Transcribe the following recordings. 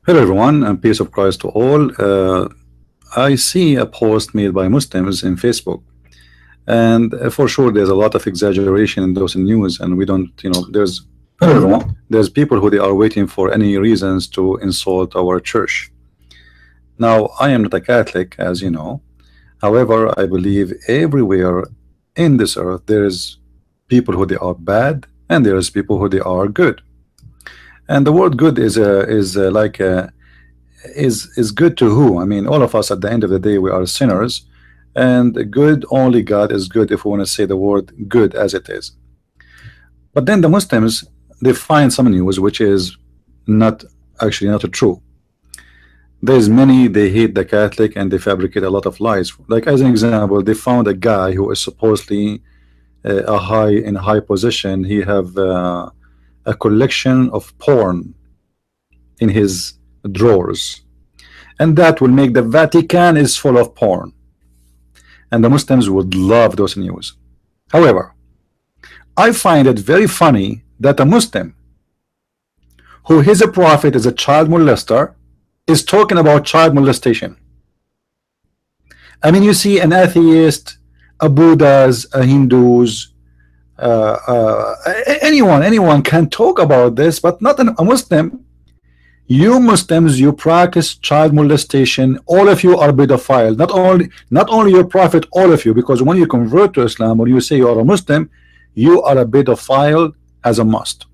Hello everyone, and peace of Christ to all. I see a post made by Muslims in Facebook, and for sure there's a lot of exaggeration in those news, and we don't, hello everyone. There's people who they are waiting for any reasons to insult our church. Now, I am not a Catholic, as you know. However, I believe everywhere in this earth there is people who they are bad, and there is people who they are good. And the word good is good to who? I mean, all of us at the end of the day we are sinners, and good only God is good if we want to say the word good as it is. But then the Muslims, they find some news which is not actually not true. There's many, they hate the Catholic and they fabricate a lot of lies. Like as an example, they found a guy who is supposedly a high position. He have a collection of porn in his drawers, and that will make the Vatican is full of porn, and the Muslims would love those news. However, I find it very funny that a Muslim who his prophet is a child molester is talking about child molestation. I mean, you see an atheist, a Buddhas, a Hindus, anyone can talk about this, but not a Muslim. You Muslims, you practice child molestation. All of you are pedophile. Not only your prophet, all of you, because when you convert to Islam or you say you are a Muslim, you are a pedophile as a must.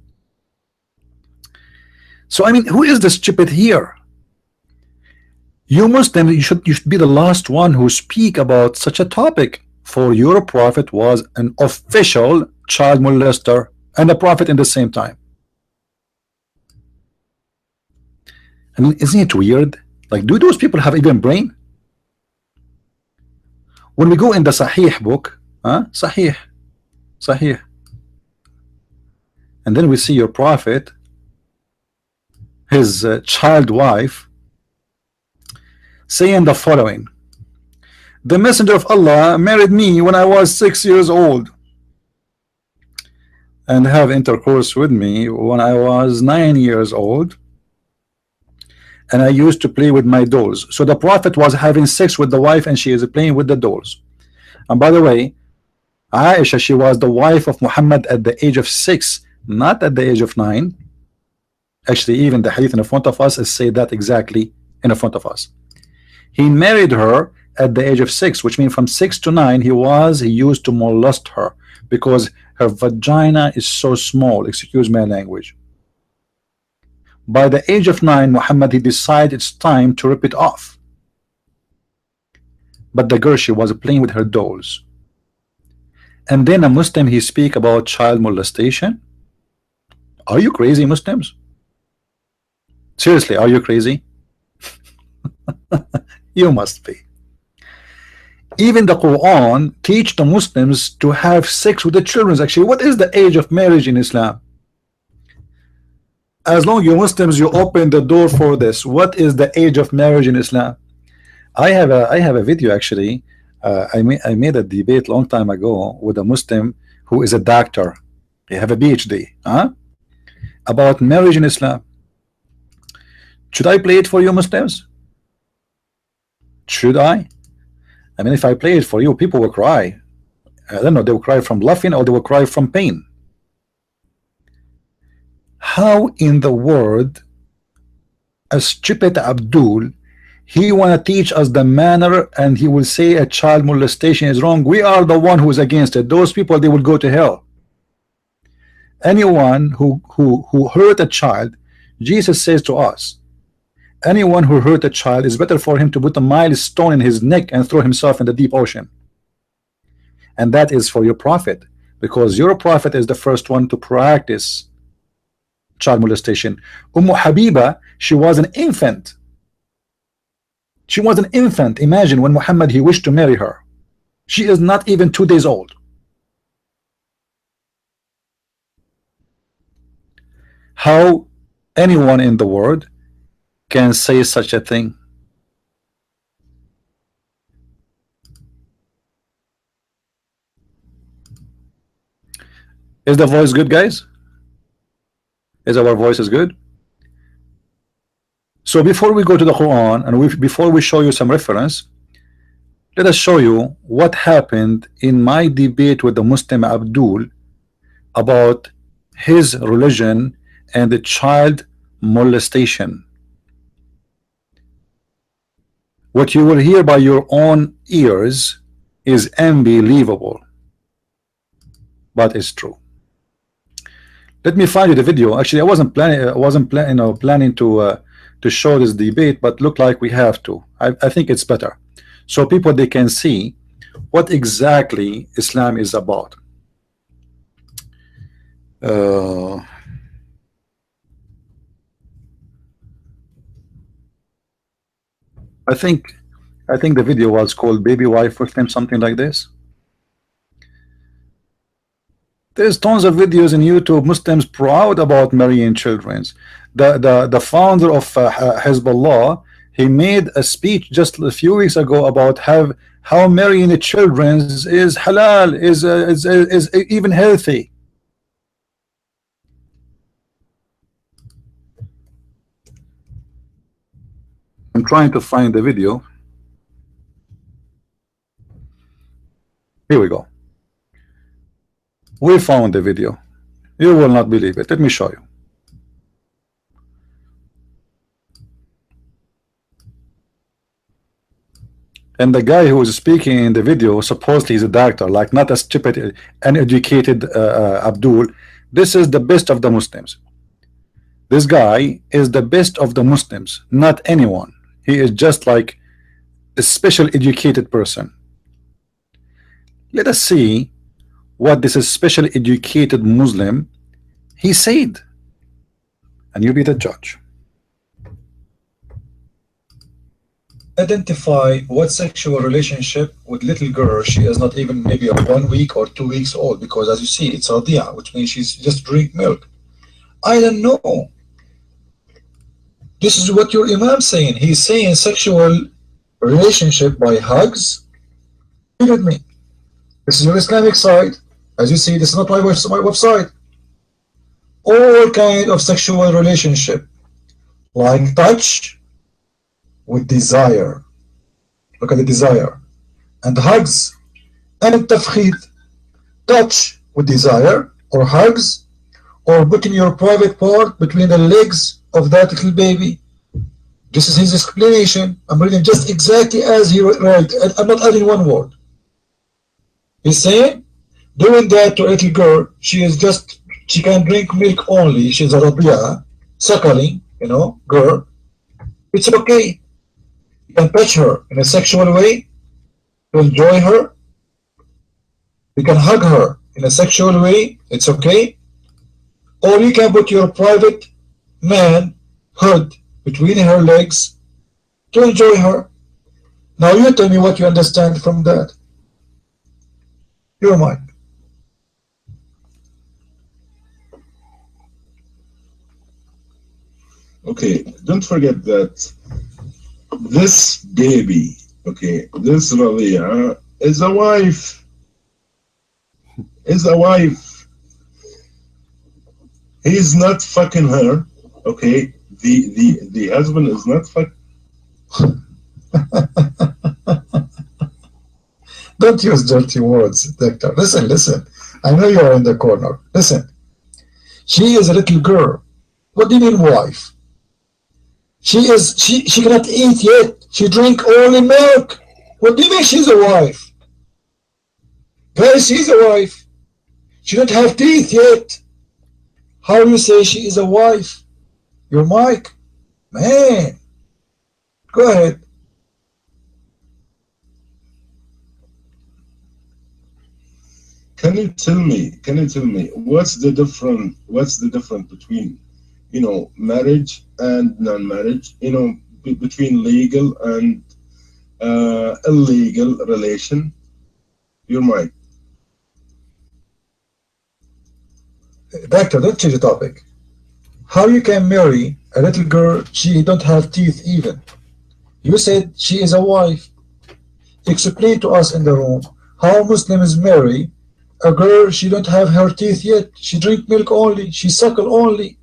So I mean, who is the stupid here? You Muslims, you should be the last one who speak about such a topic. For your prophet was an official child molester and a prophet in the same time. I mean, isn't it weird? Like, do those people have even brain? When we go in the Sahih book, Sahih, and then we see your prophet, his child wife, saying the following: the messenger of Allah married me when I was 6 years old and have intercourse with me when I was 9 years old, and I used to play with my dolls. So the prophet was having sex with the wife and she is playing with the dolls. And by the way, Aisha, she was the wife of Muhammad at the age of 6, not at the age of 9. Actually, even the hadith in front of us is say that exactly in front of us. He married her at the age of 6, which means from 6 to 9 he used to molest her because her vagina is so small, excuse my language. By the age of 9, Muhammad, he decided it's time to rip it off. But the girl, she was playing with her dolls. And then a Muslim, he speak about child molestation. Are you crazy, Muslims? Seriously, are you crazy? You must be. Even the Quran teach the Muslims to have sex with the children. Actually, what is the age of marriage in Islam? As long as you Muslims, you open the door for this. What is the age of marriage in Islam? I have a video actually. I made a debate long time ago with a Muslim who is a doctor. He have a PhD, about marriage in Islam. Should I play it for you, Muslims? Should I? I mean, if I play it for you, people will cry. I don't know, they will cry from laughing or they will cry from pain. How in the world a stupid Abdul, he want to teach us the manner and he will say a child molestation is wrong? We are the one who is against it. Those people, they will go to hell. Anyone who hurt a child, Jesus says to us, anyone who hurt a child is better for him to put a milestone in his neck and throw himself in the deep ocean. And that is for your prophet, because your prophet is the first one to practice child molestation. Habiba, she was an infant. She was an infant. Imagine when Muhammad, he wished to marry her. She is not even 2 days old. How anyone in the world can say such a thing? Is the voice good, guys? Is our voice is good? So before we go to the Quran and before we show you some reference, let us show you what happened in my debate with the Muslim Abdul about his religion and the child molestation. What you will hear by your own ears is unbelievable, but it's true. Let me find you the video. Actually, I wasn't planning to show this debate, but look like we have to. I think it's better, so people they can see what exactly Islam is about. I think the video was called "Baby Wife Muslim," something like this. There's tons of videos in YouTube. Muslims proud about marrying children. The founder of Hezbollah, he made a speech just a few weeks ago about how marrying the children is halal, is even healthy. I'm trying to find the video. Here we go. We found the video. You will not believe it. Let me show you. And the guy who is speaking in the video, supposedly he's a doctor, like not a stupid, uneducated Abdul. This is the best of the Muslims. This guy is the best of the Muslims, not anyone. He is just like a special educated person. Let us see what this is special educated Muslim he said, and you be the judge. Identify what sexual relationship with little girl. She is not even maybe 1 week or 2 weeks old, because as you see it's Hardh, which means she's just drink milk. I don't know. This is what your Imam saying. He's saying sexual relationship by hugs. Look at me. This is your Islamic side. As you see, this is not my website. All kind of sexual relationship, like touch with desire. Look at the desire. And hugs and tafkhid. Touch with desire, or hugs, or putting your private part between the legs of that little baby. This is his explanation. I'm reading just exactly as he wrote. I'm not adding one word. He's saying, doing that to a little girl, she can drink milk only. She's a rabia, suckling, girl. It's okay. You can touch her in a sexual way to enjoy her. You can hug her in a sexual way. It's okay. Or you can put your private manhood between her legs to enjoy her. Now you tell me what you understand from that. Your mind. Okay, don't forget that this baby, okay, this Ralia is a wife. Is a wife. He's not fucking her, okay? The husband is not fucking. Don't use dirty words, doctor. Listen. I know you are in the corner. Listen. She is a little girl. What do you mean wife? She cannot eat yet. She drink only milk. What do you mean she's a wife? Guys, she's a wife. She don't have teeth yet. How do you say she is a wife? Your mic? Man. Go ahead. Can you tell me what's the difference between marriage and non-marriage, between legal and illegal relation? Your mic. Doctor, don't change the topic. How you can marry a little girl, she don't have teeth even? You said she is a wife. Explain to us in the room how Muslims marry a girl, she don't have her teeth yet. She drink milk only. She suckle only.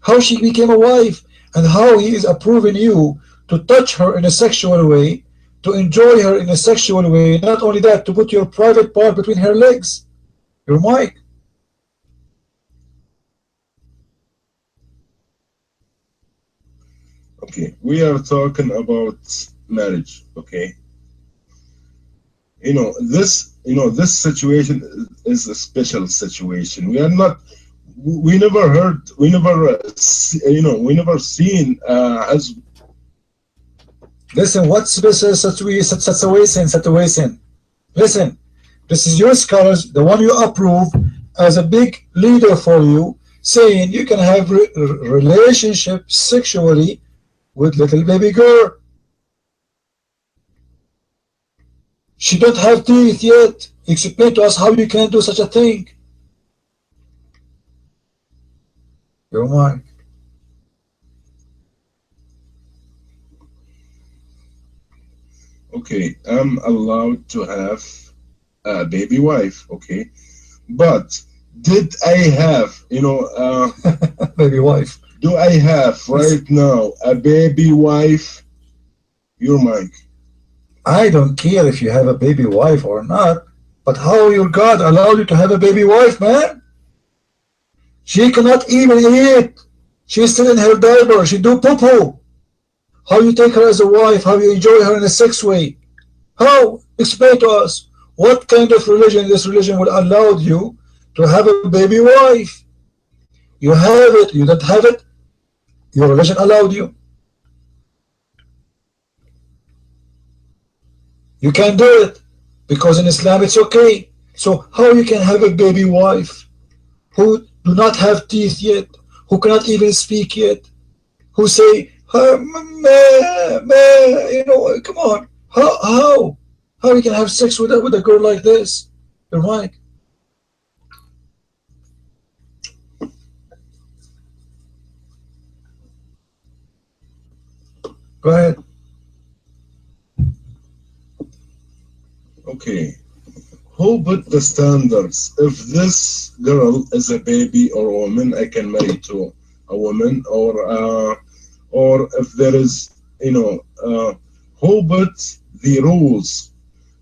How she became a wife? and how he is approving you to touch her in a sexual way, to enjoy her in a sexual way, not only that, to put your private part between her legs, your mic. Okay, we are talking about marriage. Okay, this situation is a special situation. We are not. We never heard. We never. We never seen as. Listen, what's this situation? Listen, this is your scholars, the one you approve as a big leader for you, saying you can have relationship sexually with little baby girl. She don't have teeth yet. Explain to us how you can do such a thing. Your mind. Okay, I'm allowed to have a baby wife. Okay, but did I have, baby wife? Do I have right now a baby wife? Your mic. I don't care if you have a baby wife or not, but how your God allowed you to have a baby wife, man? She cannot even eat. She's still in her diaper. She do poo-poo. How you take her as a wife? How you enjoy her in a sex way? How? Explain to us. What kind of religion this religion would allow you to have a baby wife? You have it. You don't have it. Your religion allowed you. You can do it because in Islam it's okay. So how you can have a baby wife who do not have teeth yet, who cannot even speak yet, who say, come on, how you can have sex with a girl like this? You're right. Go ahead. Okay, who put the standards? If this girl is a baby or a woman, I can marry to a woman, or if there is, who put the rules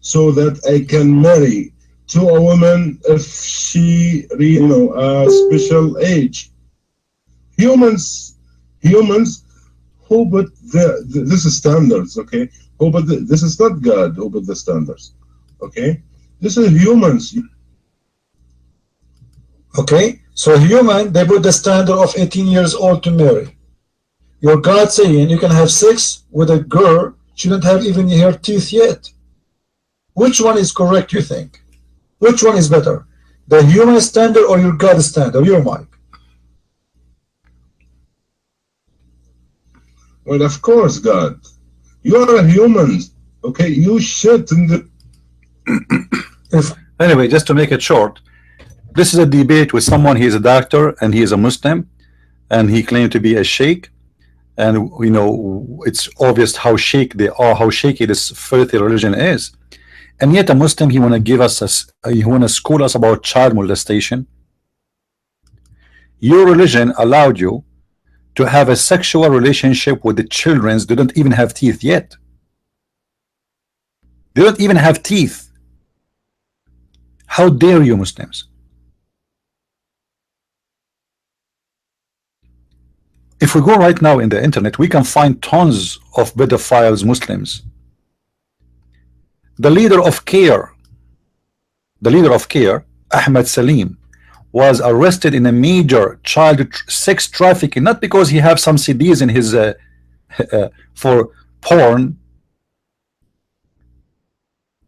so that I can marry to a woman if she, a special age? Humans who put this is standards, okay? This is not God who put the standards, okay? This is humans. Okay, so human, they put the standard of 18 years old to marry. Your God saying you can have sex with a girl, she don't have even her teeth yet. Which one is correct, you think? Which one is better? The human standard or your God standard? Your mind. Well, of course, God. You are a human, okay? You shit in the... Anyway, just to make it short, this is a debate with someone. He is a doctor and he is a Muslim, and he claimed to be a sheikh. And it's obvious how shaky this filthy religion is. And yet a Muslim, he want to give us he want to school us about child molestation. Your religion allowed you to have a sexual relationship with the children. They don't even have teeth yet. They don't even have teeth. How dare you, Muslims? If we go right now in the internet, we can find tons of pedophiles Muslims. The leader of CARE, Ahmed Salim, was arrested in a major child sex trafficking, not because he have some CDs in his for porn.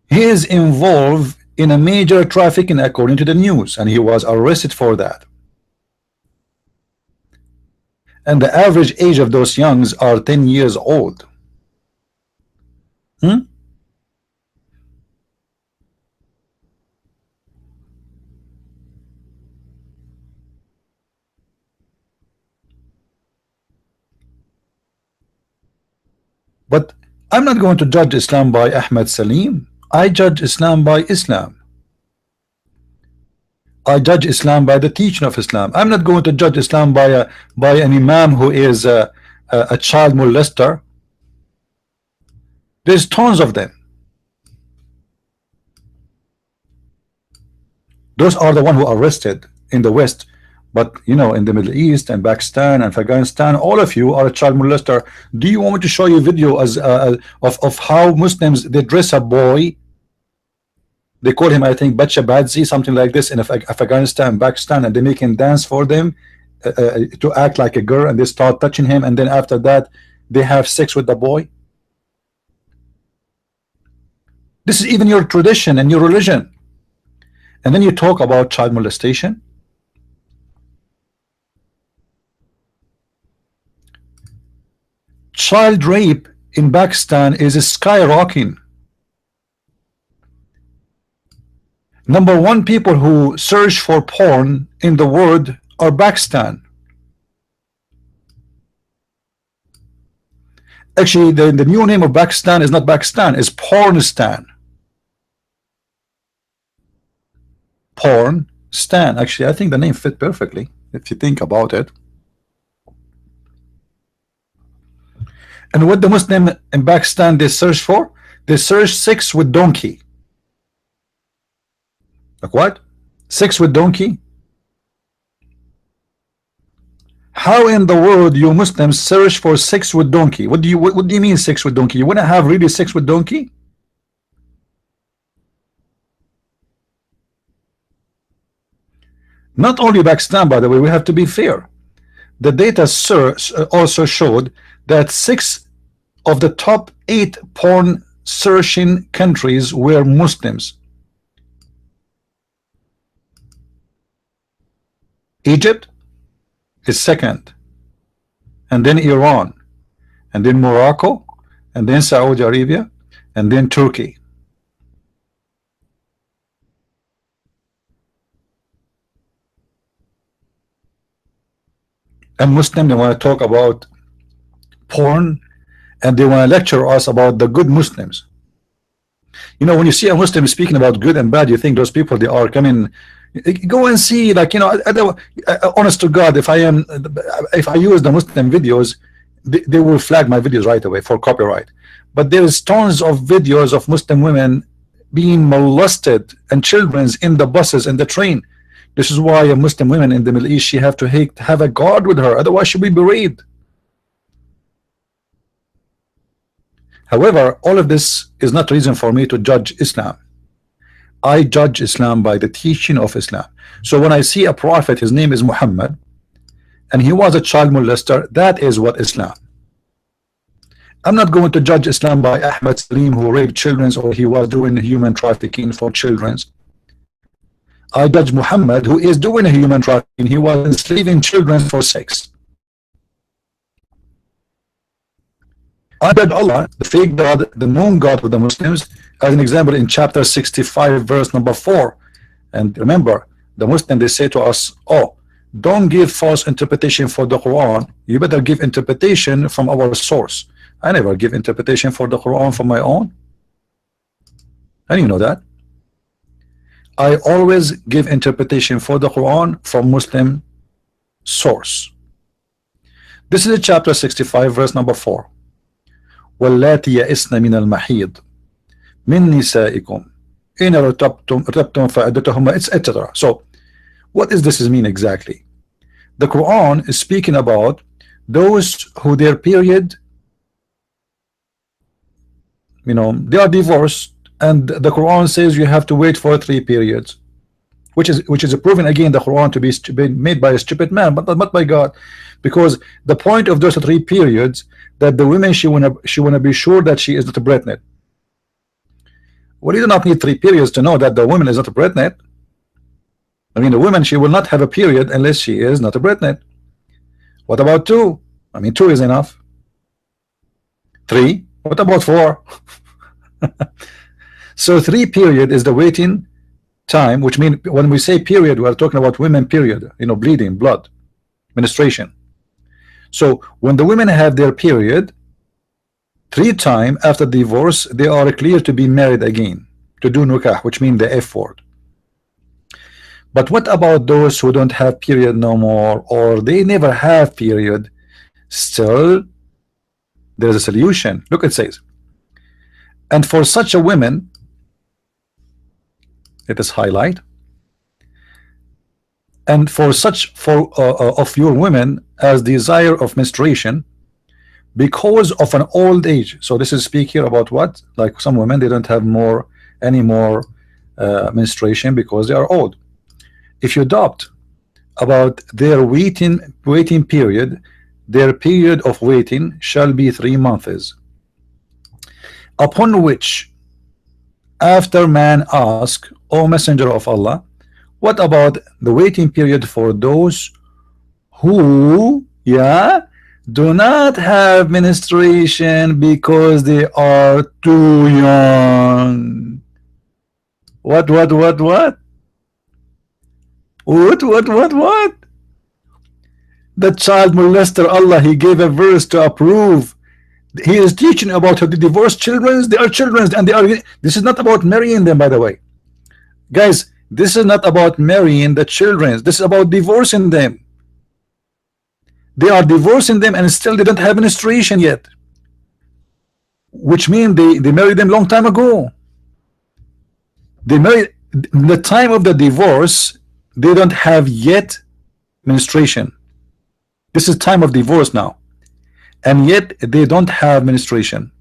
He is involved in a major trafficking according to the news, and he was arrested for that. And the average age of those youngs are 10 years old. But I'm not going to judge Islam by Ahmed Salim. I judge Islam by Islam. I judge Islam by the teaching of Islam. I'm not going to judge Islam by an imam who is a child molester. There's tons of them. Those are the ones who are arrested in the West, but you know, in the Middle East and Pakistan and Afghanistan, all of you are a child molester. Do you want me to show you a video of how Muslims they dress a boy? They call him, I think, Bacha Badzi, something like this, in Afghanistan, Pakistan, and they make him dance for them to act like a girl, and they start touching him, and then after that, they have sex with the boy. This is even your tradition and your religion, and then you talk about child molestation. Child rape in Pakistan is skyrocketing. Number one people who search for porn in the world are Pakistan. Actually, the new name of Pakistan is not Pakistan, it's Pornistan. Pornstan. Actually, I think the name fit perfectly if you think about it. And what the Muslim in Pakistan they search for? They search sex with donkey. Like what? Sex with donkey? How in the world you Muslims search for sex with donkey? What do you mean sex with donkey? You want to have really sex with donkey? Not only Pakistan, by the way, we have to be fair. The data also showed that 6 of the top 8 porn searching countries were Muslims. Egypt is second, and then Iran, and then Morocco, and then Saudi Arabia, and then Turkey. And Muslim, they want to talk about porn, and they want to lecture us about the good Muslims. You know, when you see a Muslim speaking about good and bad, you think those people, they are coming. Go and see, like, you know, honest to God, if I use the Muslim videos, they will flag my videos right away for copyright. But there is tons of videos of Muslim women being molested and children's in the buses and the train. This is why a Muslim woman in the Middle East, she have to have a guard with her, otherwise she'll be buried. However, all of this is not reason for me to judge Islam. I judge Islam by the teaching of Islam. So when I see a prophet, his name is Muhammad, and he was a child molester, that is what Islam. I'm not going to judge Islam by Ahmad Salim, who raped children, or he was doing human trafficking for children. I judge Muhammad, who is doing human trafficking. He was enslaving children for sex. I judge Allah, the fake God, the known God of the Muslims, as an example in chapter 65, verse number 4. And remember, the Muslims, they say to us, oh, don't give false interpretation for the Quran. You better give interpretation from our source. I never give interpretation for the Quran from my own. And you know that. I always give interpretation for the Quran from Muslim source. This is chapter 65, verse number 4. واللاتي يئسن من المحيض من نسائكم إن ارتبتم فعدتهن, etc. So what does this mean exactly? The Quran is speaking about those who their period, you know, they are divorced, and the Quran says you have to wait for 3 periods, which is proven again the Quran to be made by a stupid man, but not by God, because the point of those 3 periods, that the women, she wanna be sure that she is not pregnant. Well, you do not need 3 periods to know that the woman is not pregnant. I mean, the woman, she will not have a period unless she is not pregnant. What about 2? I mean, 2 is enough. 3? What about 4? So 3 period is the waiting time, which means when we say period, we are talking about women period, you know, bleeding, blood, menstruation. So when the women have their period 3 times after divorce, they are clear to be married again, to do nikah, which means the F word. But what about those who don't have period no more, or they never have period? Still, There is a solution. Look, it says, and for such a woman, let us highlight, and for such of your women as desire of menstruation because of an old age. So this is speak here about what? Like some women, they don't have any more menstruation because they are old. If you adopt about their waiting period, their period of waiting shall be 3 months, upon which after man ask, O Messenger of Allah, what about the waiting period for those who, yeah, do not have menstruation because they are too young? What? The child molester, Allah, he gave a verse to approve. He is teaching about how to divorce children. They are children, and they are. This is not about marrying them, by the way, guys. This is not about marrying the children. This is about divorcing them. They are divorcing them, and still they don't have menstruation yet, which means they married them long time ago. They married the time of the divorce. They don't have yet menstruation. This is time of divorce now, and yet they don't have menstruation.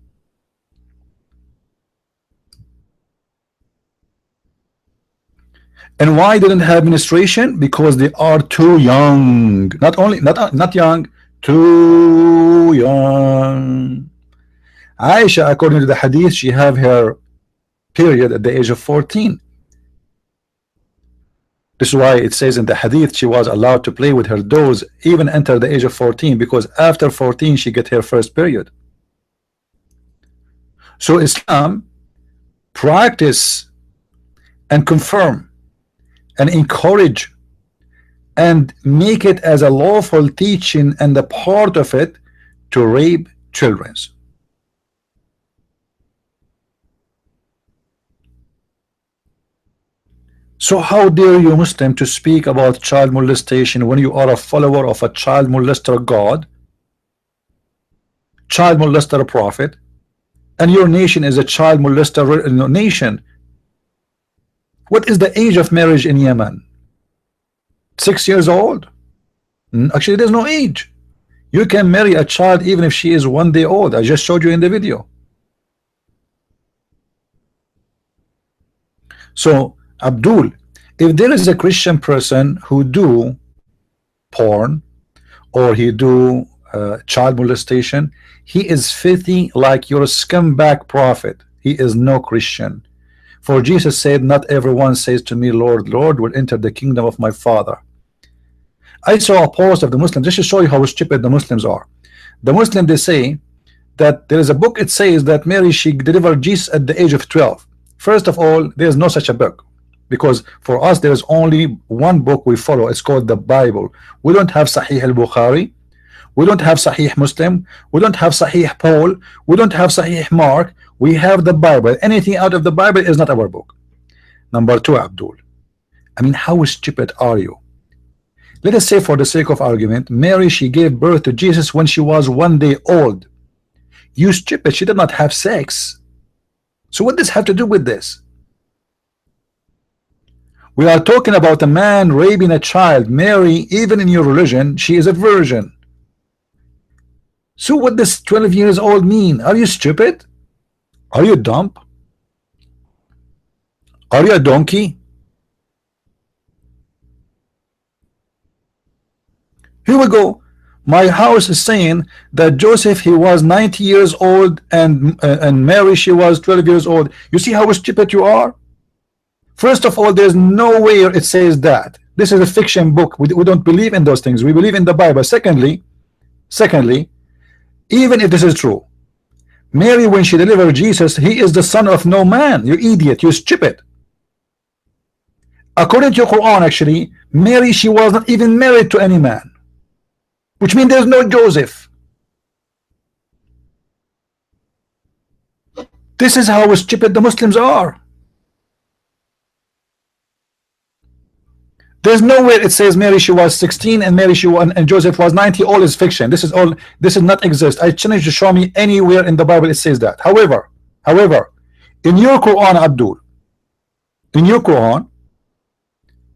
And why they don't have menstruation? Because they are too young. Not young, too young. Aisha, according to the hadith, she have her period at the age of 14. This is why it says in the hadith she was allowed to play with her dolls even until the age of 14, because after 14 she get her first period. So Islam practice and confirm and encourage and make it as a lawful teaching and a part of it to rape children. So how dare you Muslim to speak about child molestation when you are a follower of a child molester God, child molester prophet, and your nation is a child molester nation? What is the age of marriage in Yemen? 6 years old? Actually, there's no age. You can marry a child even if she is 1 day old. I just showed you in the video. So Abdul, if there is a Christian person who do porn or he do child molestation, he is filthy like your scumbag prophet. He is no Christian. For Jesus said, not everyone says to me, Lord, Lord, will enter the kingdom of my Father. I saw a post of the Muslims just to show you how stupid the Muslims are. The Muslims, they say that there is a book, it says that Mary, she delivered Jesus at the age of 12. First of all, there is no such a book, because for us there is only one book we follow. It's called the Bible. We don't have Sahih al-Bukhari, we don't have Sahih Muslim, we don't have Sahih Paul, we don't have Sahih Mark. We have the Bible. Anything out of the Bible is not our book. Number two, Abdul, I mean, how stupid are you? Let us say, for the sake of argument, Mary, she gave birth to Jesus when she was 1 day old. You stupid, she did not have sex. So what does have to do with this? We are talking about a man raping a child. Mary, even in your religion, she is a virgin. So what does 12 years old mean? Are you stupid? Are you dumb? Are you a donkey? Here we go. My house is saying that Joseph, he was 90 years old, and Mary, she was 12 years old. You see how stupid you are? First of all, there's nowhere it says that. This is a fiction book. We don't believe in those things. We believe in the Bible. Secondly, even if this is true, Mary, when she delivered Jesus, he is the son of no man. You idiot, you stupid. According to your Quran, actually, Mary, she was not even married to any man, which means there's no Joseph. This is how stupid the Muslims are. There's nowhere it says Mary she was 16 and Mary she was, and Joseph was 90. All is fiction. This is all. This does not exist. I challenge you to show me anywhere in the Bible it says that. However, in your Quran, Abdul, in your Quran,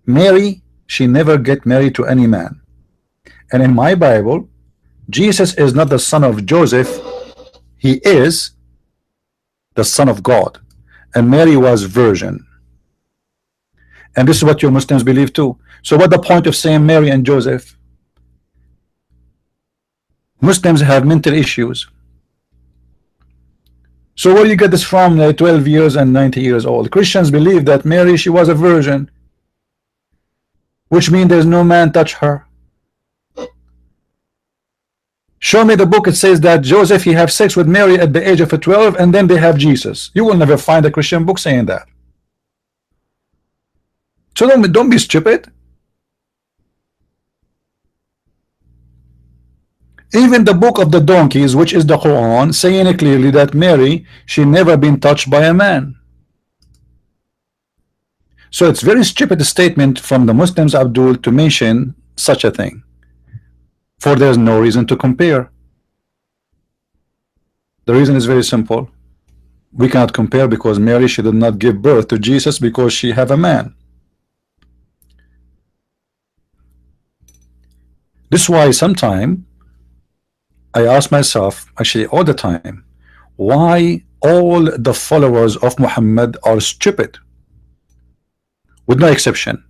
Mary she never get married to any man, and in my Bible, Jesus is not the son of Joseph. He is the son of God, and Mary was virgin. And this is what your Muslims believe too. So what the point of saying Mary and Joseph? Muslims have mental issues. So where do you get this from? 12 years and 90 years old. Christians believe that Mary she was a virgin, which means there's no man touch her. Show me the book it says that Joseph he have sex with Mary at the age of 12 and then they have Jesus. You will never find a Christian book saying that. So don't be stupid. Even the book of the donkeys, which is the Quran, saying it clearly that Mary she never been touched by a man. So it's very stupid statement from the Muslims, Abdul, to mention such a thing, for there's no reason to compare. The reason is very simple. We cannot compare because Mary she did not give birth to Jesus because she have a man. This is why sometime I ask myself, actually all the time, why all the followers of Muhammad are stupid, with no exception.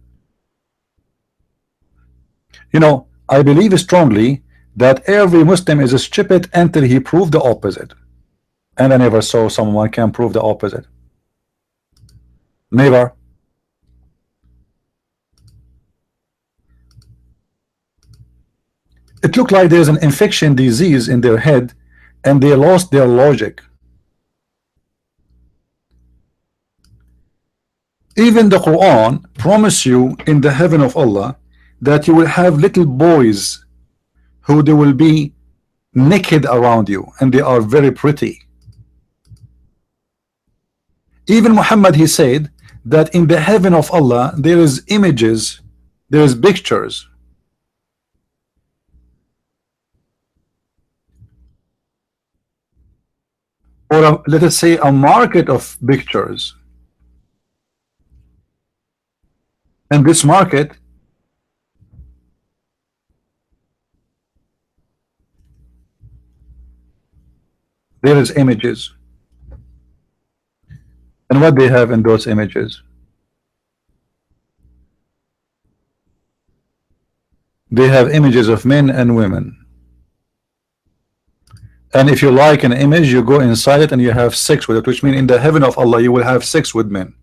You know, I believe strongly that every Muslim is stupid until he proved the opposite, and I never saw someone can prove the opposite. Never. It looked like there's an infection disease in their head and they lost their logic. Even the Quran promise you in the heaven of Allah that you will have little boys who they will be naked around you and they are very pretty. Even Muhammad he said that in the heaven of Allah there is images, there is pictures. Or let us say a market of pictures, and this market there is images, and what they have in those images, they have images of men and women. And if you like an image, you go inside it and you have sex with it, which means in the heaven of Allah you will have sex with men.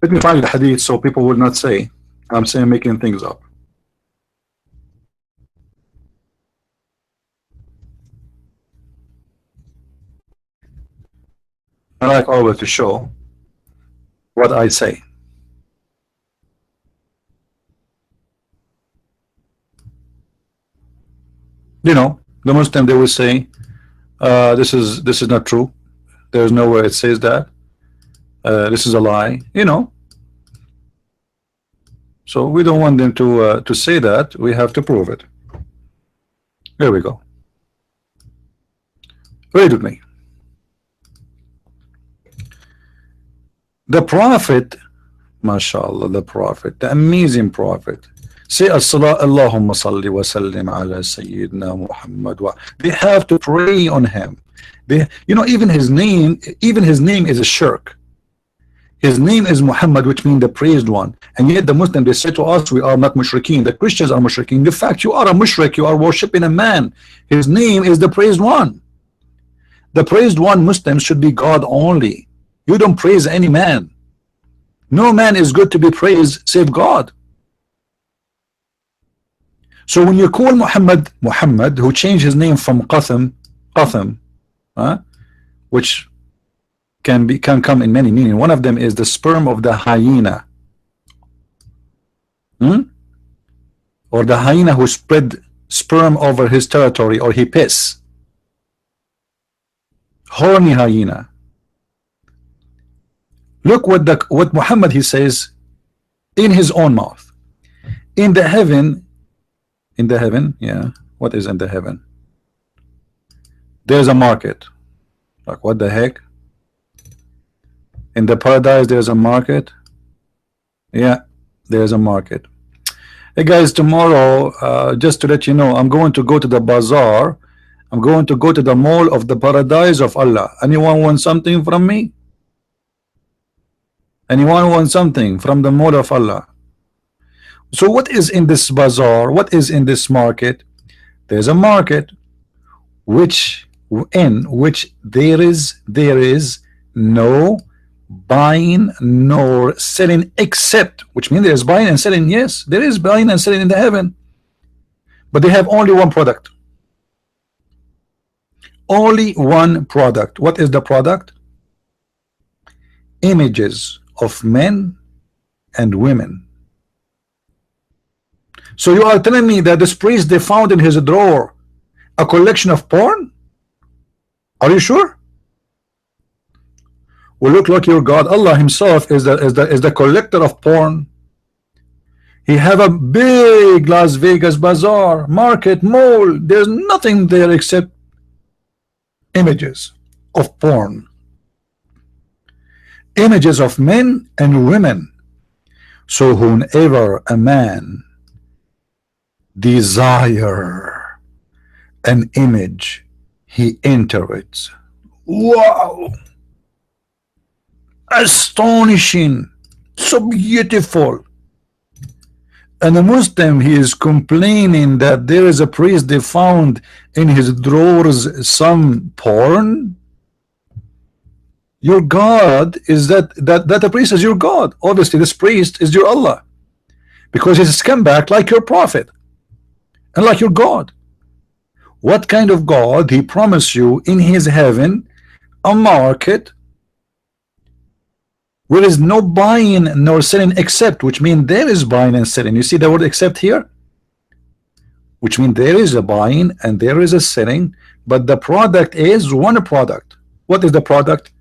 Let me find the hadith so people will not say I'm saying making things up. I like always to show what I say. You know, the Muslim they will say this is not true. There's nowhere it says that. This is a lie. You know. So we don't want them to say that. We have to prove it. Here we go. Read with me. The Prophet, mashallah, the Prophet, the amazing Prophet. Say as-salat, Allahumma salli wa sallim ala Sayyidina Muhammad. They have to pray on him. They, you know, even his name is a shirk. His name is Muhammad, which means the praised one. And yet the Muslims they say to us, we are not mushrikeen. The Christians are mushrikeen. The fact you are a mushrik, you are worshipping a man. His name is the praised one. The praised one, Muslims should be God only. You don't praise any man. No man is good to be praised save God. So when you call Muhammad, who changed his name from Qatham, which can come in many meanings. One of them is the sperm of the hyena, or the hyena who spread sperm over his territory, or he piss. Horny hyena. Look what Muhammad he says in his own mouth. In the heaven, yeah. What is in the heaven? There's a market. Like what the heck? In the paradise there's a market. Yeah, there's a market. Hey guys, tomorrow, just to let you know, I'm going to go to the bazaar. I'm going to go to the mall of the paradise of Allah. Anyone want something from me? Anyone want something from the mall of Allah? So what is in this bazaar? What is in this market? There's a market in which there is no buying nor selling, except, which means there's buying and selling. Yes, there is buying and selling in the heaven, but they have only one product. Only one product. What is the product? Images of men and women. So you are telling me that this priest, they found in his drawer a collection of porn? Are you sure? Well, look like your God. Allah himself is the collector of porn. He have a big Las Vegas bazaar, market, mall. There's nothing there except images of porn, images of men and women. So whenever a man desire an image, he enter it. Wow, astonishing, so beautiful. And the Muslim, he is complaining that there is a priest, they found in his drawers some porn. Your God is that the priest is your God. Obviously this priest is your Allah, because he's a scumbag like your prophet and like your God. What kind of God he promised you in his heaven a market where is no buying nor selling, except, which means there is buying and selling. You see the word except here, which means there is a buying and there is a selling, but the product is one product. What is the product?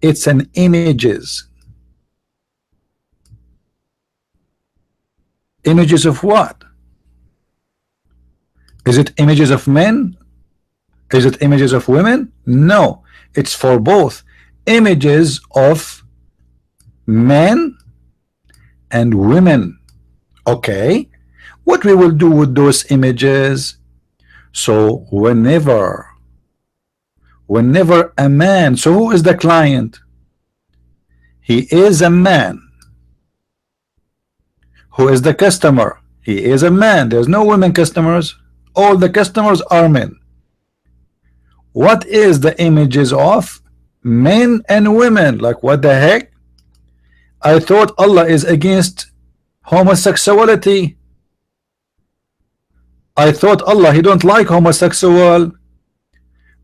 It's an images. Images of what? Is it images of men? Is it images of women? No, it's for both. Images of men and women. Okay, what we will do with those images? So whenever a man, so who is the client? He is a man. Who is the customer? He is a man. There's no women customers. All the customers are men. What is the images of men and women? Like what the heck? I thought Allah is against homosexuality. I thought Allah, he don't like homosexual.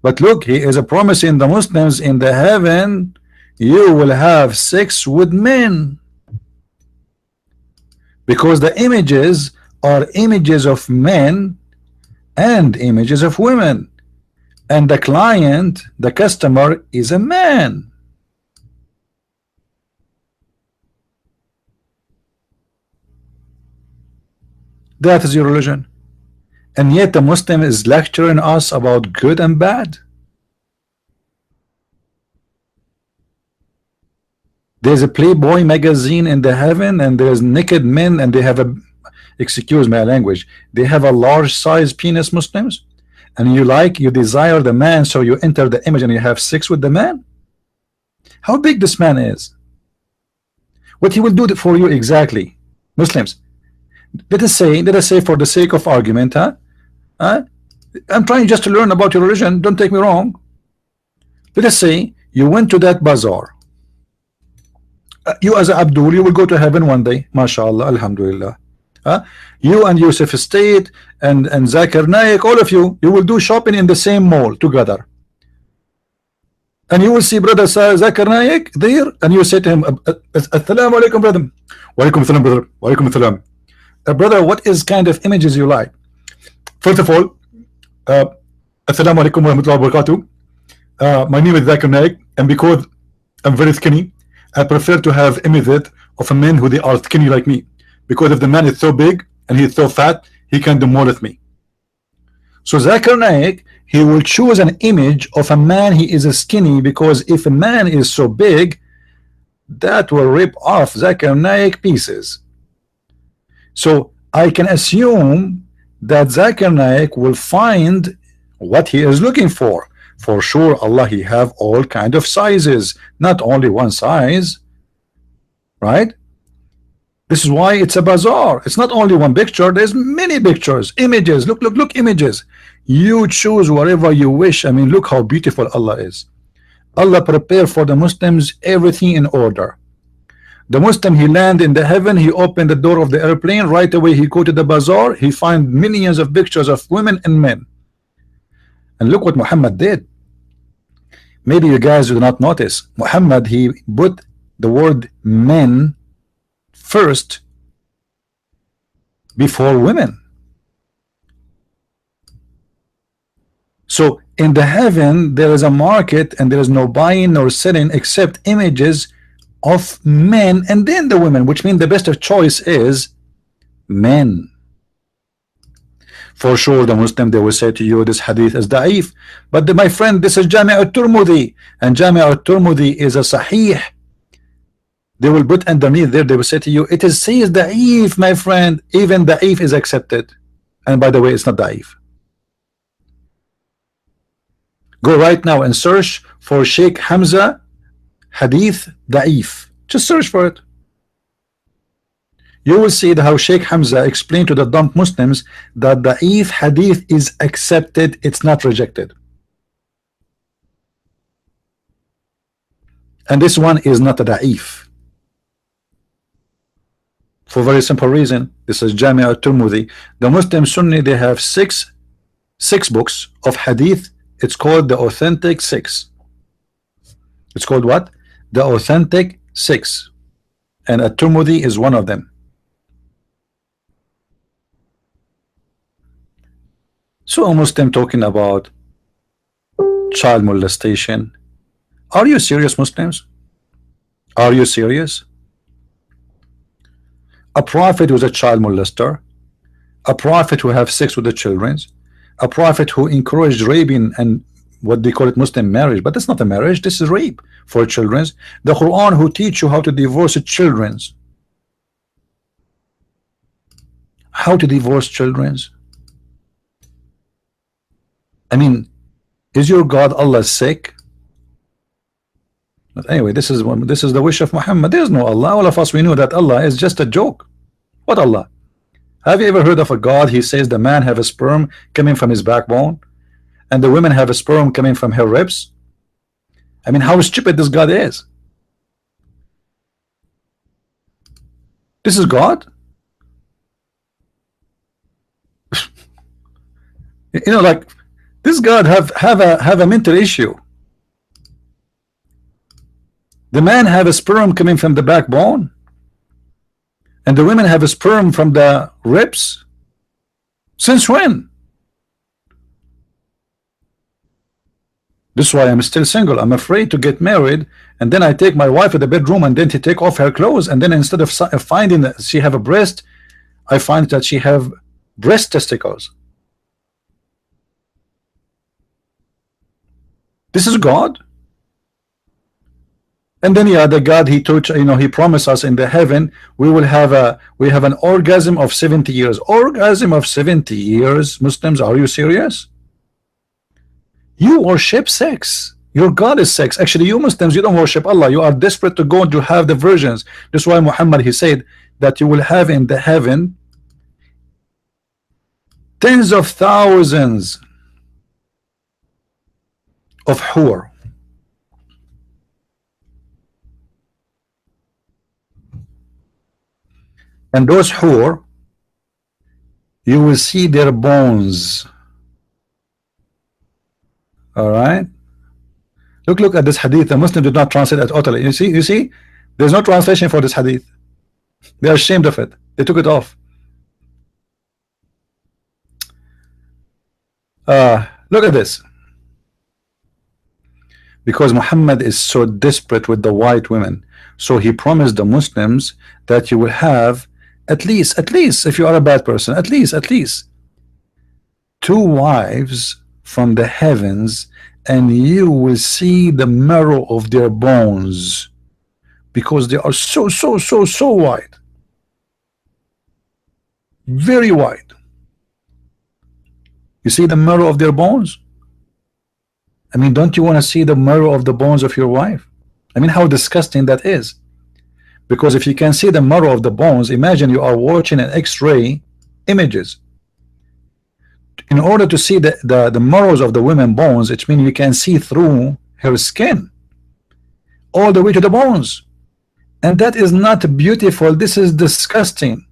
But look, he is promising the Muslims in the heaven, you will have sex with men, because the images are images of men and images of women, and the client, the customer, is a man. That is your religion, and yet the Muslim is lecturing us about good and bad. There's a Playboy magazine in the heaven, and there's naked men, and they have a, excuse my language, they have a large size penis, Muslims, and you desire the man, so you enter the image and you have sex with the man. How big this man is, what he will do for you exactly. Muslims, let us say for the sake of argument, I'm trying just to learn about your religion, don't take me wrong. Let us say you went to that bazaar. You as Abdul, you will go to heaven one day, mashallah, alhamdulillah. You and Yusuf State and Zakir Naik, all of you will do shopping in the same mall together, and you will see brother Zakir Naik there, and you say to him, assalamu alaikum brother. Wa alaikum assalam brother. Wa alaikum assalam. Brother, what is kind of images you like? First of all, assalamu alaikum wa rahmatullahi wa barakatuh. My name is Zakir Naik, and because I'm very skinny I prefer to have imitate of a man who they are skinny like me, because if the man is so big and he's so fat, he can demolish me. So Zakir Naik, he will choose an image of a man he is skinny, because if a man is so big, that will rip off Zakir Naik pieces. So I can assume that Zakir Naik will find what he is looking for. For sure, Allah, he have all kind of sizes, not only one size, right? This is why it's a bazaar. It's not only one picture, there's many pictures, images. Look, look, look, images. You choose whatever you wish. I mean, look how beautiful Allah is. Allah prepared for the Muslims everything in order. The Muslim, he land in the heaven, he opened the door of the airplane, right away he go to the bazaar, he find millions of pictures of women and men. And look what Muhammad did. Maybe you guys do not notice. Muhammad, he put the word men first before women. So in the heaven there is a market, and there is no buying nor selling except images of men and then the women, which means the best of choice is men. For sure, the Muslim, they will say to you, this hadith is da'if. But my friend, this is Jami' al-Turmudi, and Jami' al-Turmudi is a sahih. They will put underneath there, they will say to you, it is says da'if, my friend. Even da'if is accepted. And by the way, it's not da'if. Go right now and search for Sheikh Hamza hadith da'if. Just search for it. You will see how Sheikh Hamza explained to the dumb Muslims that da'if hadith is accepted, it's not rejected. And this one is not a da'if. For a very simple reason. This is Jami' al-Turmudi. The Muslim Sunni, they have six books of hadith. It's called the authentic six. It's called what? The authentic six. And al-Turmudi is one of them. So a Muslim talking about child molestation. Are you serious, Muslims? Are you serious? A prophet who's a child molester, a prophet who have sex with the children, a prophet who encouraged raping and what they call it Muslim marriage, but that's not a marriage, this is rape for children. The Quran who teach you how to divorce children. How to divorce children? I mean, is your God Allah sick? But anyway, this is the wish of Muhammad. There is no Allah. All of us, we know that Allah is just a joke. What Allah? Have you ever heard of a God? He says the man have a sperm coming from his backbone, and the women have a sperm coming from her ribs. I mean, how stupid this God is. This is God. You know, like this God have a mental issue. The man have a sperm coming from the backbone, and the women have a sperm from the ribs. Since when? This is why I'm still single. I'm afraid to get married, and then I take my wife to the bedroom, and then to take off her clothes, and then instead of finding that she have a breast, I find that she have breast testicles. This is God. And then yeah, the God he told, you know, he promised us in the heaven we have an orgasm of 70 years. Orgasm of 70 years. Muslims, are you serious? You worship sex. Your God is sex. Actually, you Muslims, you don't worship Allah. You are desperate to go to have the virgins. That's why Muhammad, he said that you will have in the heaven tens of thousands of hur. And those hur, you will see their bones. All right. Look at this hadith. The Muslim did not translate it utterly. You see, there's no translation for this hadith. They are ashamed of it. They took it off. Look at this. because Muhammad is so desperate with the white women. So he promised the Muslims that you will have at least if you are a bad person, at least two wives from the heavens, and you will see the marrow of their bones, because they are so wide, very wide. You see the marrow of their bones? I mean, don't you want to see the marrow of the bones of your wife? I mean, how disgusting that is. Because if you can see the marrow of the bones, imagine you are watching an X-ray images. In order to see the marrows of the women bones, it means you can see through her skin all the way to the bones. And that is not beautiful. This is disgusting.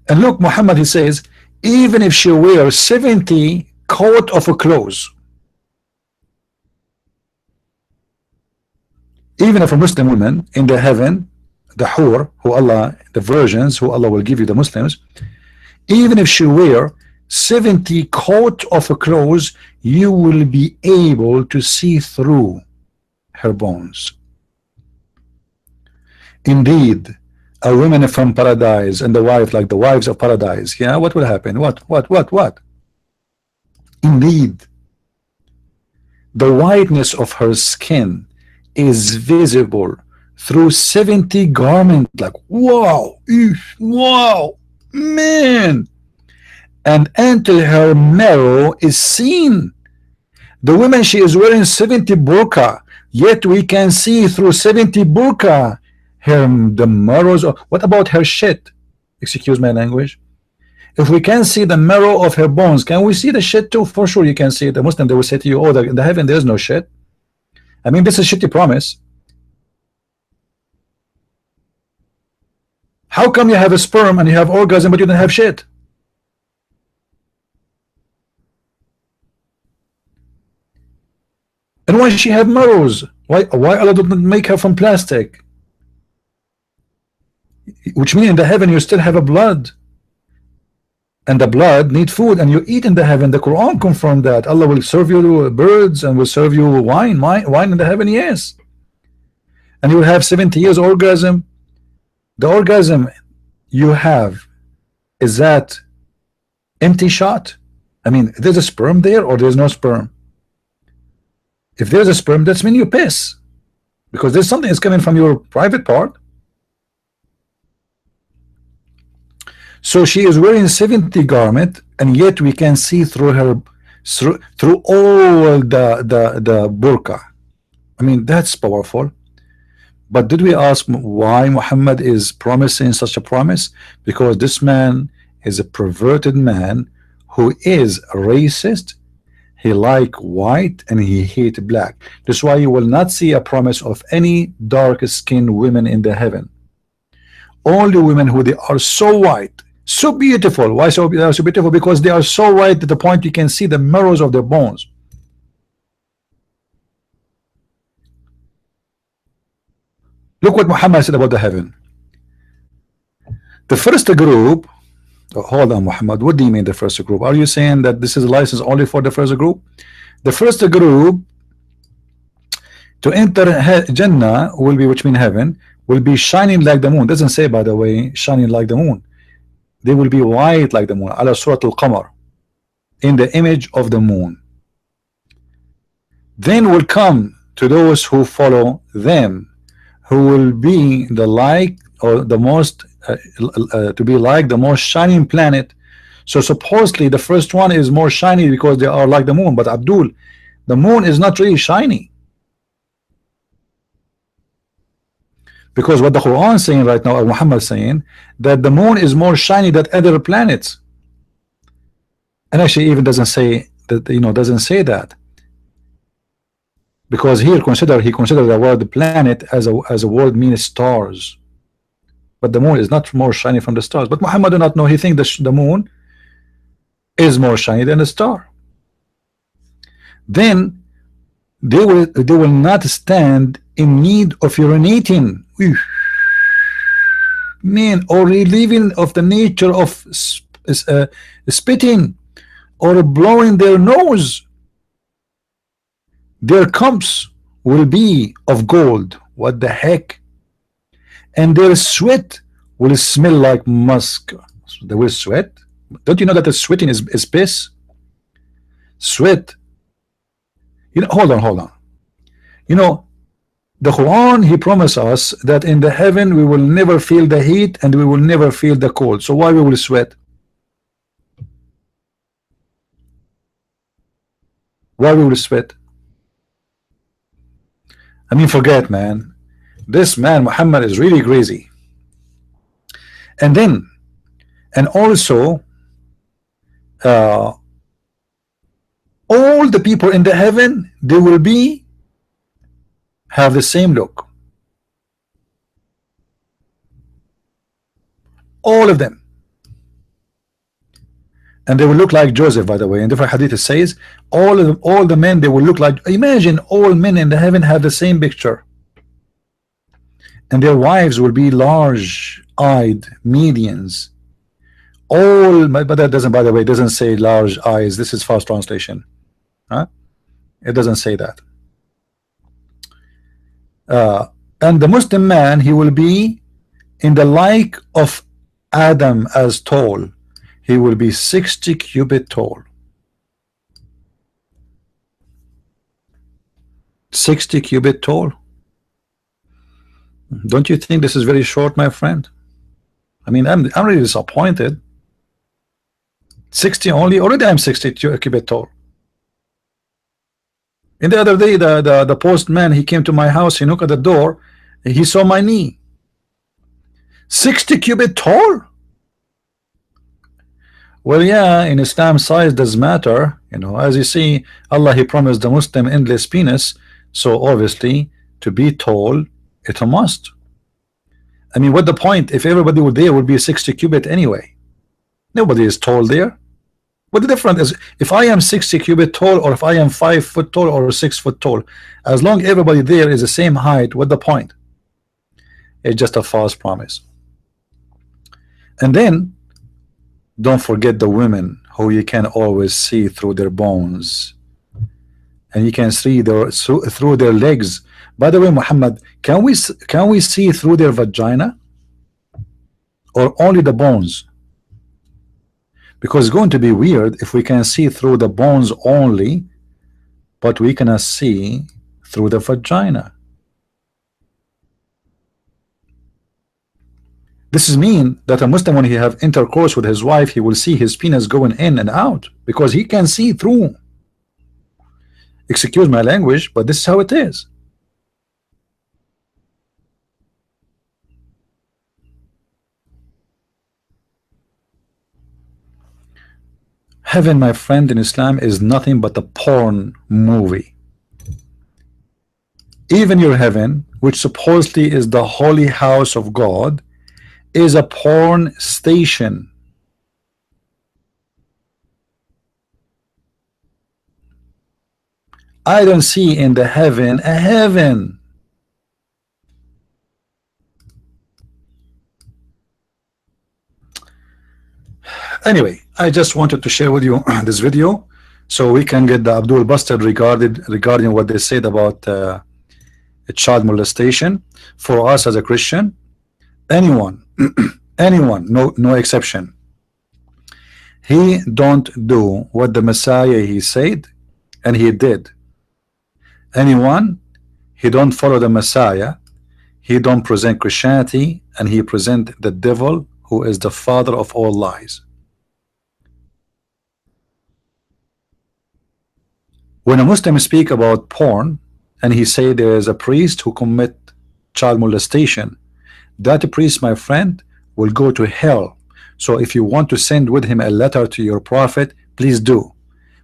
And look, Muhammad, he says, even if she wears 70 coat of clothes, even if a Muslim woman in the heaven, the hur, who Allah, the virgins who Allah will give you, the Muslims, even if she wear 70 coat of clothes, you will be able to see through her bones. Indeed, a woman from paradise and the wife like the wives of paradise, yeah, what will happen? What? Indeed, the whiteness of her skin is visible through 70 garments. Like, wow, wow, man. And until her marrow is seen. The woman, she is wearing 70 burqa, yet we can see through 70 burqa the marrows of, what about her shit? Excuse my language. If we can see the marrow of her bones, can we see the shit too? For sure you can see it. The Muslim, they will say to you, oh, in the heaven there is no shit. I mean, this is a shitty promise. How come you have a sperm and you have orgasm but you don't have shit? And why she have marrows? Why Allah didn't make her from plastic? Which means in the heaven you still have a blood, and the blood need food, and you eat in the heaven. The Quran confirmed that. Allah will serve you birds and will serve you wine in the heaven, yes. And you will have 70 years orgasm. The orgasm you have, is that empty shot? I mean, there's a sperm there or there's no sperm? If there's a sperm, that's mean you piss, because there's something that's coming from your private part. So she is wearing 70 garment, and yet we can see through her, through all the burqa. I mean, that's powerful. But did we ask why Muhammad is promising such a promise? Because this man is a perverted man who is racist. He like white and he hate black. That's why you will not see a promise of any dark-skinned women in the heaven. Only women who they are so white, so beautiful. Why so beautiful? Because they are so white to the point you can see the marrows of their bones. Look what Muhammad said about the heaven. The first group, hold on, Muhammad, what do you mean the first group? Are you saying that this is a license only for the first group? The first group to enter Jannah will be, which means heaven, will be shining like the moon. Doesn't say, by the way, shining like the moon. They will be white like the moon, ala surat al-qamar, in the image of the moon. Then will come to those who follow them, who will be the like, or the most to be like the most shining planet. So supposedly the first one is more shiny because they are like the moon. But Abdul, the moon is not really shiny, because what the Quran is saying right now, or Muhammad is saying, that the moon is more shiny than other planets. And actually even doesn't say that, doesn't say that, because here he considered the word planet as a word means stars. But the moon is not more shiny from the stars. But Muhammad do not know. He thinks the moon is more shiny than a star. Then they will not stand in need of urinating, man, or relieving of the nature of spitting or blowing their nose, their cups will be of gold. What the heck? And their sweat will smell like musk. So they will sweat. Don't you know that the sweating is piss? Sweat. You know, hold on. You know, the Quran, he promised us that in the heaven we will never feel the heat and we will never feel the cold. So why we will sweat? Why we will sweat? I mean, forget, man. This man Muhammad is really crazy. And then, and also, uh, all the people in the heaven, they will be have the same look. All of them. And they will look like Joseph, by the way. In different hadith it says all the men, they will look like, imagine all men in the heaven have the same picture. And their wives will be large-eyed medians. All, but that doesn't, by the way, it doesn't say large eyes. This is fast translation. Huh? It doesn't say that. And the Muslim man, he will be in the like of Adam as tall. He will be 60 cubit tall. 60 cubit tall. Don't you think this is very short, my friend? I mean, I'm really disappointed. 60 only. Already I'm 60 cubit tall. In the other day, the postman, he came to my house, he knocked at the door, he saw my knee. 60 cubit tall? Well, yeah, in Islam size does matter. You know, as you see, Allah, he promised the Muslim endless penis. So obviously, to be tall, it's a must. I mean, what the point if everybody would there would be 60 cubit anyway? Nobody is tall there. What the difference is if I am 60 cubit tall or if I am 5 foot tall or 6 foot tall? As long everybody there is the same height, what the point? It's just a false promise. And then don't forget the women who you can always see through their bones, and you can see through their legs. By the way, Muhammad, can we see through their vagina or only the bones? Because it's going to be weird if we can see through the bones only, but we cannot see through the vagina. This is mean that a Muslim, when he have intercourse with his wife, he will see his penis going in and out because he can see through. Excuse my language, but this is how it is. Heaven, my friend, in Islam is nothing but a porn movie. Even your heaven, which supposedly is the holy house of God, is a porn station. I don't see in the heaven a heaven. Anyway, I just wanted to share with you this video so we can get the Abdul busted regarding what they said about child molestation. For us as a Christian, anyone anyone, no exception, he don't do what the Messiah he said and he did. Anyone, he don't follow the Messiah, he don't present Christianity, and he present the devil, who is the father of all lies. When a Muslim speak about porn and he say there is a priest who commit child molestation, that priest, my friend, will go to hell. So if you want to send with him a letter to your prophet, please do,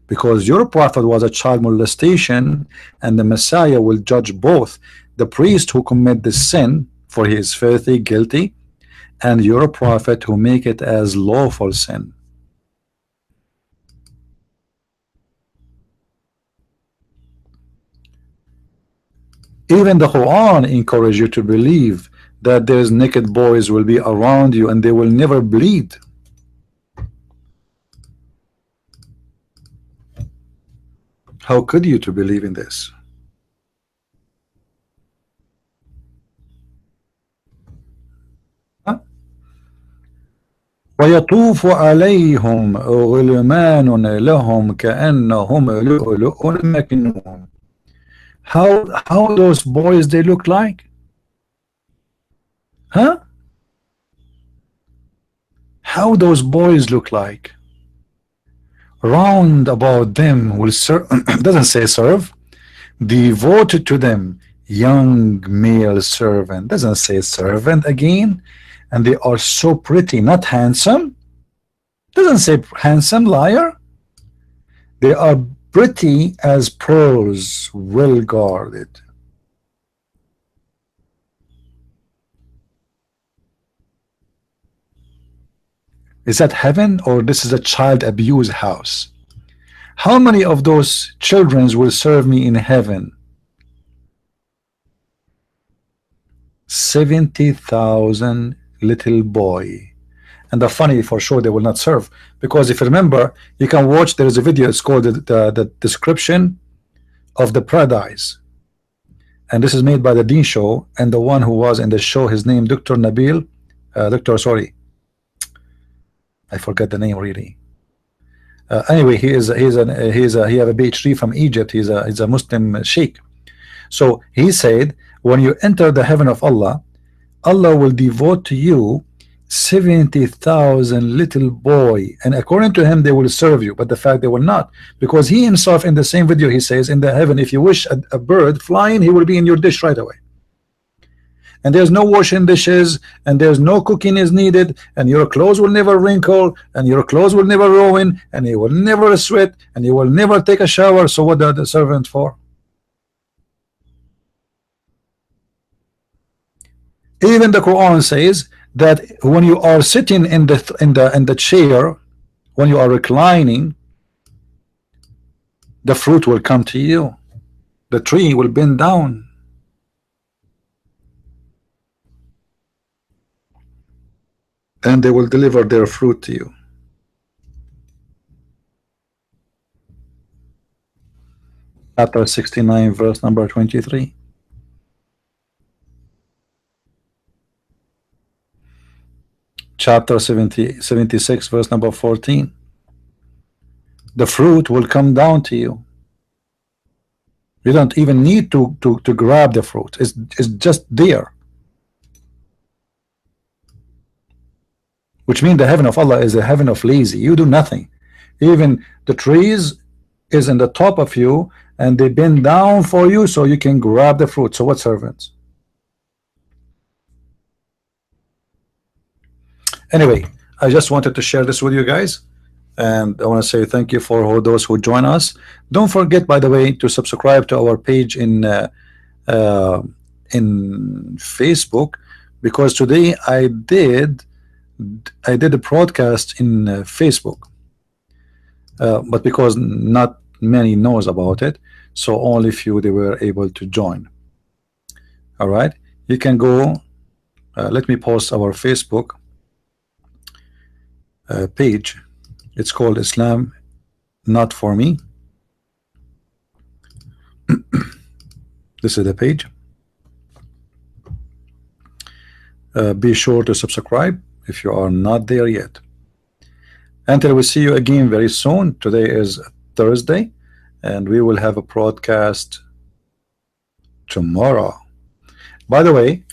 because your prophet was a child molestation, and the Messiah will judge both the priest who commit the sin, for he is filthy, guilty, and your prophet who make it as lawful sin. Even the Quran encourage you to believe that there's naked boys will be around you and they will never bleed. How could you to believe in this? Huh? ويطوف عليهم غلمان لهم كأنهم لؤلؤ مكنون. How those boys they look like? Huh? How those boys look like? Round about them will serve. Doesn't say serve. Devoted to them, young male servant. Doesn't say servant again. And they are so pretty, not handsome. Doesn't say handsome, liar. They are pretty as pearls, well guarded. Is that heaven, or this is a child abuse house? How many of those children will serve me in heaven? 70,000 little boy. And the funny, for sure they will not serve, because if you remember, you can watch, there is a video, it's called the description of the paradise, and this is made by the Dean Show, and the one who was in the show, his name Dr. Nabil, sorry, I forget the name really. Anyway, he have a PhD from Egypt. He's a Muslim sheikh. So he said, when you enter the heaven of Allah, Allah will devote to you 70,000 little boy, and according to him they will serve you, but the fact they will not, because he himself in the same video he says, in the heaven, if you wish a bird flying, he will be in your dish right away, and there's no washing dishes, and there's no cooking is needed, and your clothes will never wrinkle, and your clothes will never ruin, and you will never sweat, and you will never take a shower. So what are the servants for? Even the Quran says that when you are sitting in the chair, when you are reclining, the fruit will come to you, the tree will bend down, and they will deliver their fruit to you. Chapter 69, verse number 23. Chapter 76, verse number 14. The fruit will come down to you. You don't even need to grab the fruit. It's just there. Which means the heaven of Allah is a heaven of lazy. You do nothing. Even the trees is in the top of you, and they bend down for you so you can grab the fruit. So what servants? Anyway, I just wanted to share this with you guys, and I want to say thank you for all those who join us. Don't forget, by the way, to subscribe to our page in Facebook, because today I did a broadcast in Facebook, but because not many knows about it, so only few they were able to join. All right, you can go. Let me post our Facebook page. It's called Islam Not For Me. This is the page. Be sure to subscribe if you are not there yet. Until we see you again very soon. Today is Thursday, and we will have a broadcast tomorrow. By the way,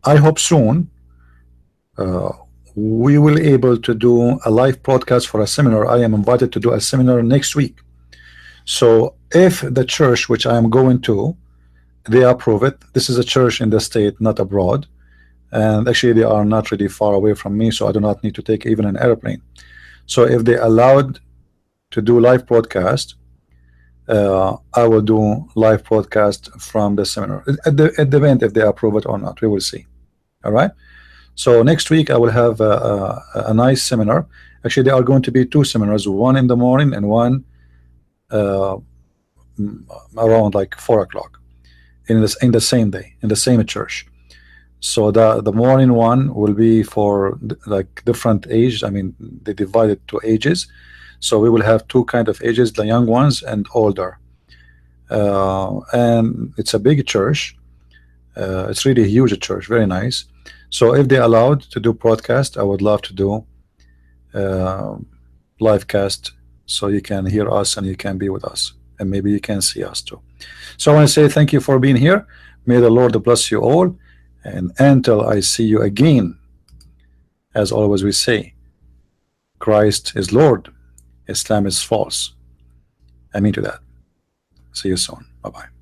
I hope soon we will able to do a live broadcast for a seminar. I am invited to do a seminar next week. So if the church which I am going to, they approve it, this is a church in the state, not abroad, and actually they are not really far away from me, so I do not need to take even an airplane. So if they allowed to do live broadcast, I will do live broadcast from the seminar at the event. If they approve it or not, we will see. All right, so next week I will have a nice seminar. Actually, there are going to be two seminars, one in the morning and one around like 4 o'clock in the same day, in the same church. So the morning one will be for like different age. I mean, they divided to ages. So we will have two kind of ages: the young ones and older. And it's a big church. It's really a huge church, very nice. So if they allowed to do broadcast, I would love to do uh, live cast, so you can hear us and you can be with us, and maybe you can see us too. So I want to say thank you for being here. May the Lord bless you all, and until I see you again, as always we say, Christ is Lord, Islam is false. I mean to that. See you soon. Bye bye.